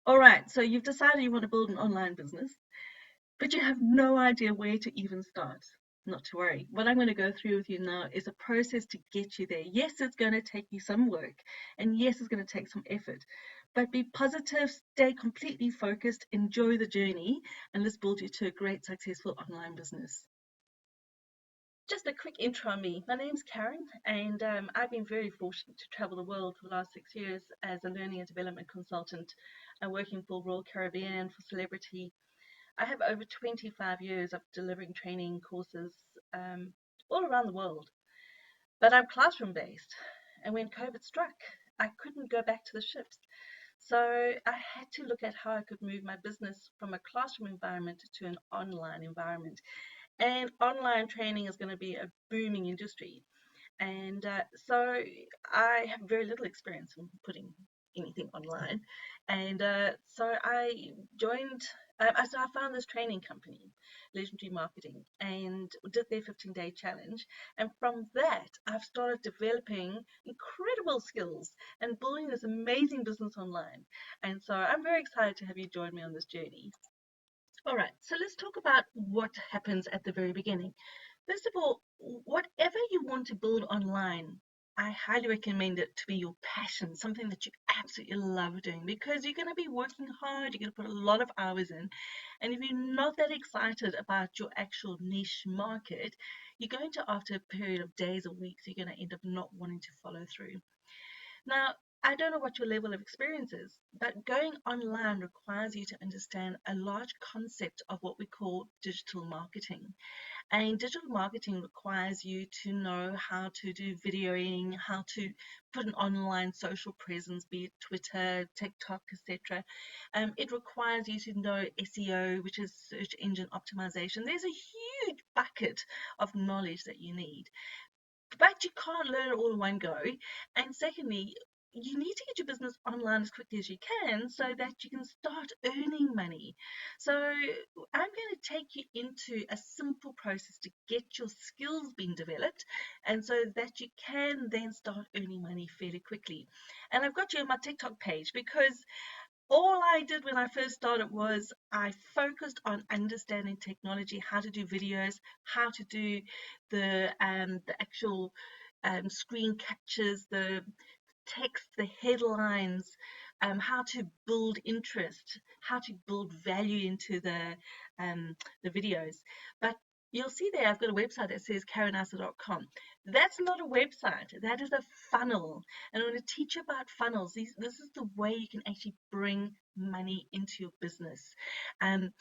All right, so you've decided you want to build an online business, but you have no idea where to even start. Not to worry. What I'm going to go through with you now is a process to get you there. Yes, it's going to take you some work, and yes, it's going to take some effort, but be positive, stay completely focused, enjoy the journey, and let's build you to a great, successful online business. Just a quick intro on me. My name's Karen, and I've been very fortunate to travel the world for the last 6 years as a learning and development consultant, working for Royal Caribbean, for Celebrity. I have over 25 years of delivering training courses um, all around the world, but I'm classroom based. And when COVID struck, I couldn't go back to the ships. So I had to look at how I could move my business from a classroom environment to an online environment. And online training is going to be a booming industry. And so I have very little experience in putting anything online. And so I joined, so I found this training company, Legendary Marketing, and did their 15-day challenge. And from that, I've started developing incredible skills and building this amazing business online. And so I'm very excited to have you join me on this journey. All right, so let's talk about what happens at the very beginning. First of all, whatever you want to build online, I highly recommend it to be your passion, something that you absolutely love doing, because you're going to be working hard, you're going to put a lot of hours in. And if you're not that excited about your actual niche market, you're going to, after a period of days or weeks, you're going to end up not wanting to follow through. Now, I don't know what your level of experience is, but going online requires you to understand a large concept of what we call digital marketing. And digital marketing requires you to know how to do videoing, how to put an online social presence, be it Twitter, TikTok, etc. It requires you to know SEO, which is search engine optimization. There's a huge bucket of knowledge that you need, but you can't learn it all in one go. And secondly, you need to get your business online as quickly as you can so that you can start earning money. So I'm going to take you into a simple process to get your skills being developed and so that you can then start earning money fairly quickly. And I've got you on my TikTok page because all I did when I first started was I focused on understanding technology, how to do videos, how to do the actual screen captures, the text, the headlines, how to build interest, how to build value into the videos. But you'll see there I've got a website that says karenasa.com. That's not a website, that is a funnel. And I'm going to teach you about funnels. This is the way you can actually bring money into your business. Um,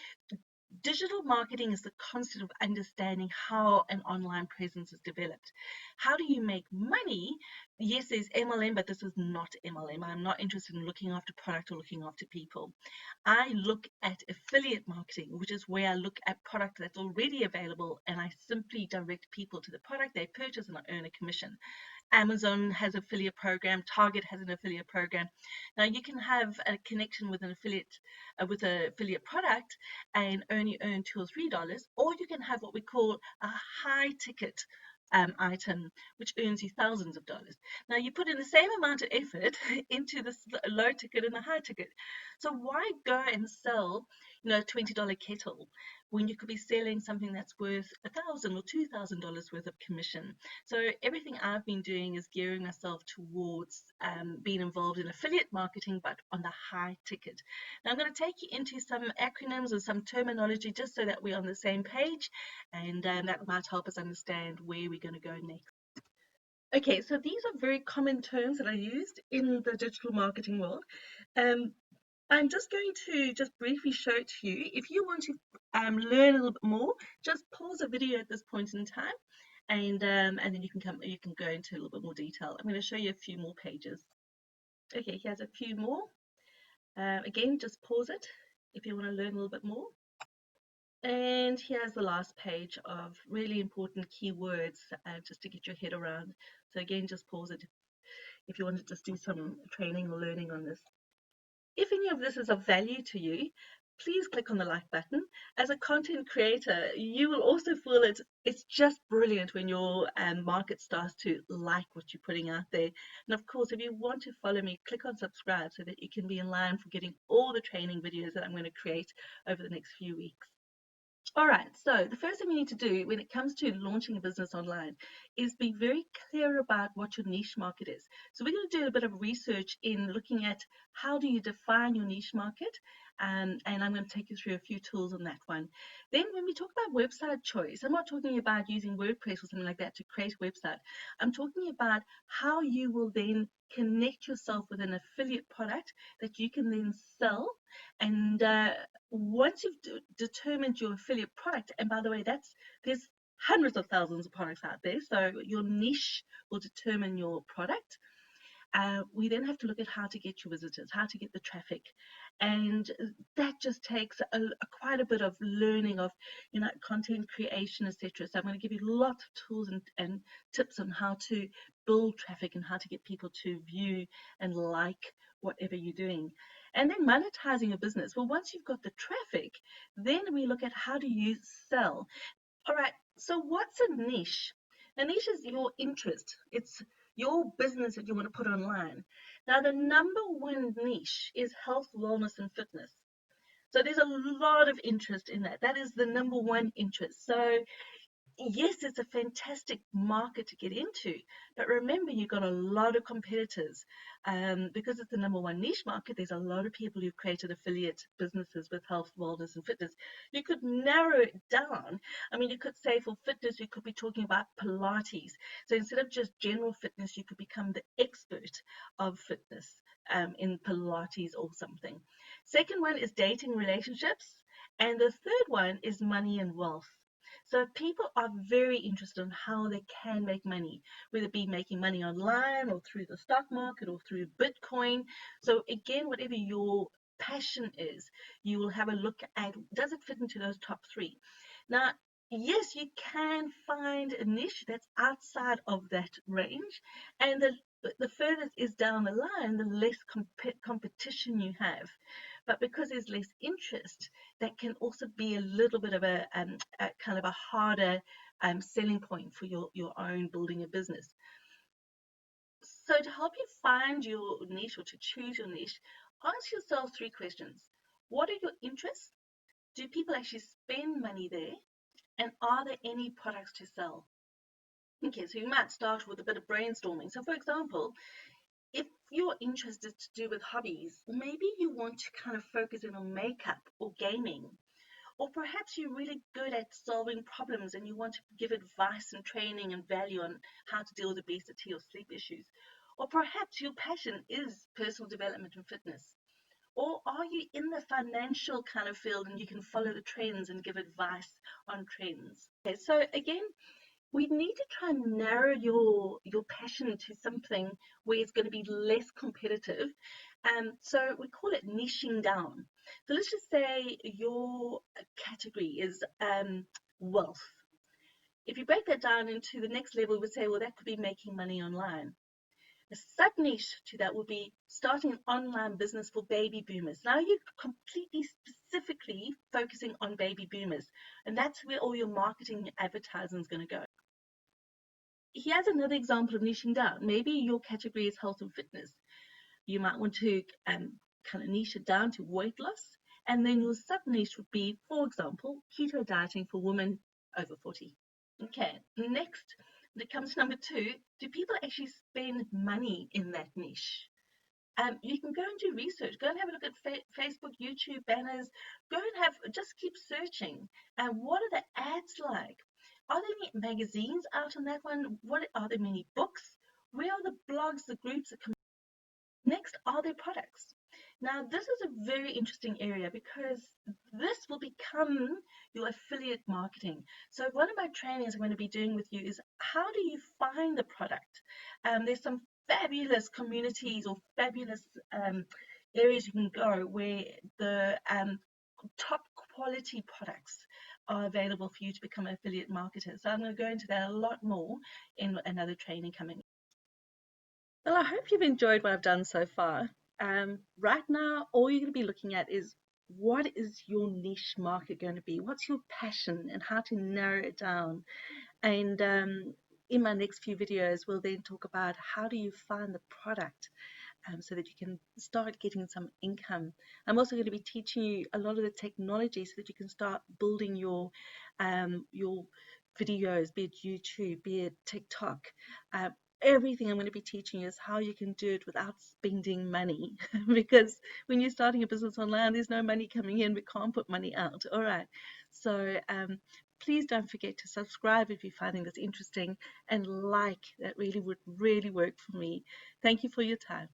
Digital marketing is the concept of understanding how an online presence is developed. How do you make money? Yes, there's MLM, but this is not MLM. I'm not interested in looking after product or looking after people. I look at affiliate marketing, which is where I look at product that's already available and I simply direct people to the product they purchase and I earn a commission. Amazon has affiliate program, Target has an affiliate program. Now you can have a connection with an affiliate with an affiliate product and only earn $2 or $3, or you can have what we call a high ticket item, which earns you thousands of dollars. Now you put in the same amount of effort into this low ticket and the high ticket. So why go and sell, a $20 kettle when you could be selling something that's worth $1,000 or $2,000 worth of commission? So everything I've been doing is gearing myself towards being involved in affiliate marketing, but on the high ticket. Now I'm going to take you into some acronyms or some terminology just so that we're on the same page, and that might help us understand where we're going to go next. Okay, so these are very common terms that are used in the digital marketing world. Um, I'm just going to just briefly show it to you. If you want to learn a little bit more, just pause the video at this point in time, and then you can go into a little bit more detail. I'm going to show you a few more pages. Okay, here's a few more. Again, just pause it if you want to learn a little bit more. And here's the last page of really important keywords just to get your head around. So again, just pause it if you want to just do some training or learning on this. If any of this is of value to you, please click on the like button. As a content creator, you will also feel it's just brilliant when your market starts to like what you're putting out there. And of course, if you want to follow me, click on subscribe so that you can be in line for getting all the training videos that I'm going to create over the next few weeks. All right, so the first thing we need to do when it comes to launching a business online is be very clear about what your niche market is. So we're going to do a bit of research in looking at how do you define your niche market, and I'm going to take you through a few tools on that one. Then when we talk about website choice, I'm not talking about using WordPress or something like that to create a website. I'm talking about how you will then connect yourself with an affiliate product that you can then sell. And once you've determined your affiliate product, and by the way, there's hundreds of thousands of products out there, so your niche will determine your product. We then have to look at how to get your visitors, how to get the traffic, and that just takes quite a bit of learning of, content creation, etc. So I'm going to give you lots of tools and tips on how to build traffic and how to get people to view and like whatever you're doing. And then monetizing a business. Well, once you've got the traffic, then we look at how do you sell. All right, so what's a niche? A niche is your interest. It's your business that you want to put online. Now, the number one niche is health, wellness, and fitness. So there's a lot of interest in that. That is the number one interest. So yes, it's a fantastic market to get into, but remember, you've got a lot of competitors. Because it's the number one niche market, there's a lot of people who've created affiliate businesses with health, wellness, and fitness. You could narrow it down. I mean, you could say for fitness, you could be talking about Pilates. So instead of just general fitness, you could become the expert of fitness in Pilates or something. Second one is dating relationships. And the third one is money and wealth. So people are very interested in how they can make money, whether it be making money online or through the stock market or through Bitcoin. So again, whatever your passion is, you will have a look at, does it fit into those top three? Now, yes, you can find a niche that's outside of that range, and the further is down the line, the less competition you have. But because there's less interest, that can also be a little bit of a kind of a harder selling point for your own building a business. So to help you find your niche or to choose your niche, ask yourself three questions. What are your interests? Do people actually spend money there? And are there any products to sell? Okay, so you might start with a bit of brainstorming. So for example, if you're interested to do with hobbies, maybe you want to kind of focus in on makeup or gaming. Or perhaps you're really good at solving problems and you want to give advice and training and value on how to deal with obesity or sleep issues. Or perhaps your passion is personal development and fitness. Or are you in the financial kind of field and you can follow the trends and give advice on trends? Okay, so again, we need to try and narrow your passion to something where it's going to be less competitive. So we call it niching down. So let's just say your category is wealth. If you break that down into the next level, we would say, well, that could be making money online. A sub niche to that would be starting an online business for baby boomers. Now you're completely specifically focusing on baby boomers, and that's where all your marketing and advertising is going to go. Here's another example of niching down. Maybe your category is health and fitness. You might want to kind of niche it down to weight loss. And then your sub niche would be, for example, keto dieting for women over 40. Okay, next, when it comes to number two, do people actually spend money in that niche? You can go and do research. Go and have a look at Facebook, YouTube, banners. Go and just keep searching. And what are the ads like? Are there any magazines out on that one? What are there many books? Where are the blogs, the groups? Next, are there products? Now, this is a very interesting area because this will become your affiliate marketing. So one of my trainings I'm going to be doing with you is how do you find the product? There's some fabulous communities or fabulous areas you can go where the top quality products are available for you to become an affiliate marketer. So I'm going to go into that a lot more in another training coming. Well, I hope you've enjoyed what I've done so far. Right now, all you're going to be looking at is what is your niche market going to be? What's your passion, and how to narrow it down? And in my next few videos, we'll then talk about how do you find the product, so that you can start getting some income. I'm also going to be teaching you a lot of the technology so that you can start building your videos, be it YouTube, be it TikTok. Um, Everything I'm going to be teaching you is how you can do it without spending money. Because when you're starting a business online, there's no money coming in. We can't put money out. All right. So please don't forget to subscribe if you're finding this interesting, and like. That really would really work for me. Thank you for your time.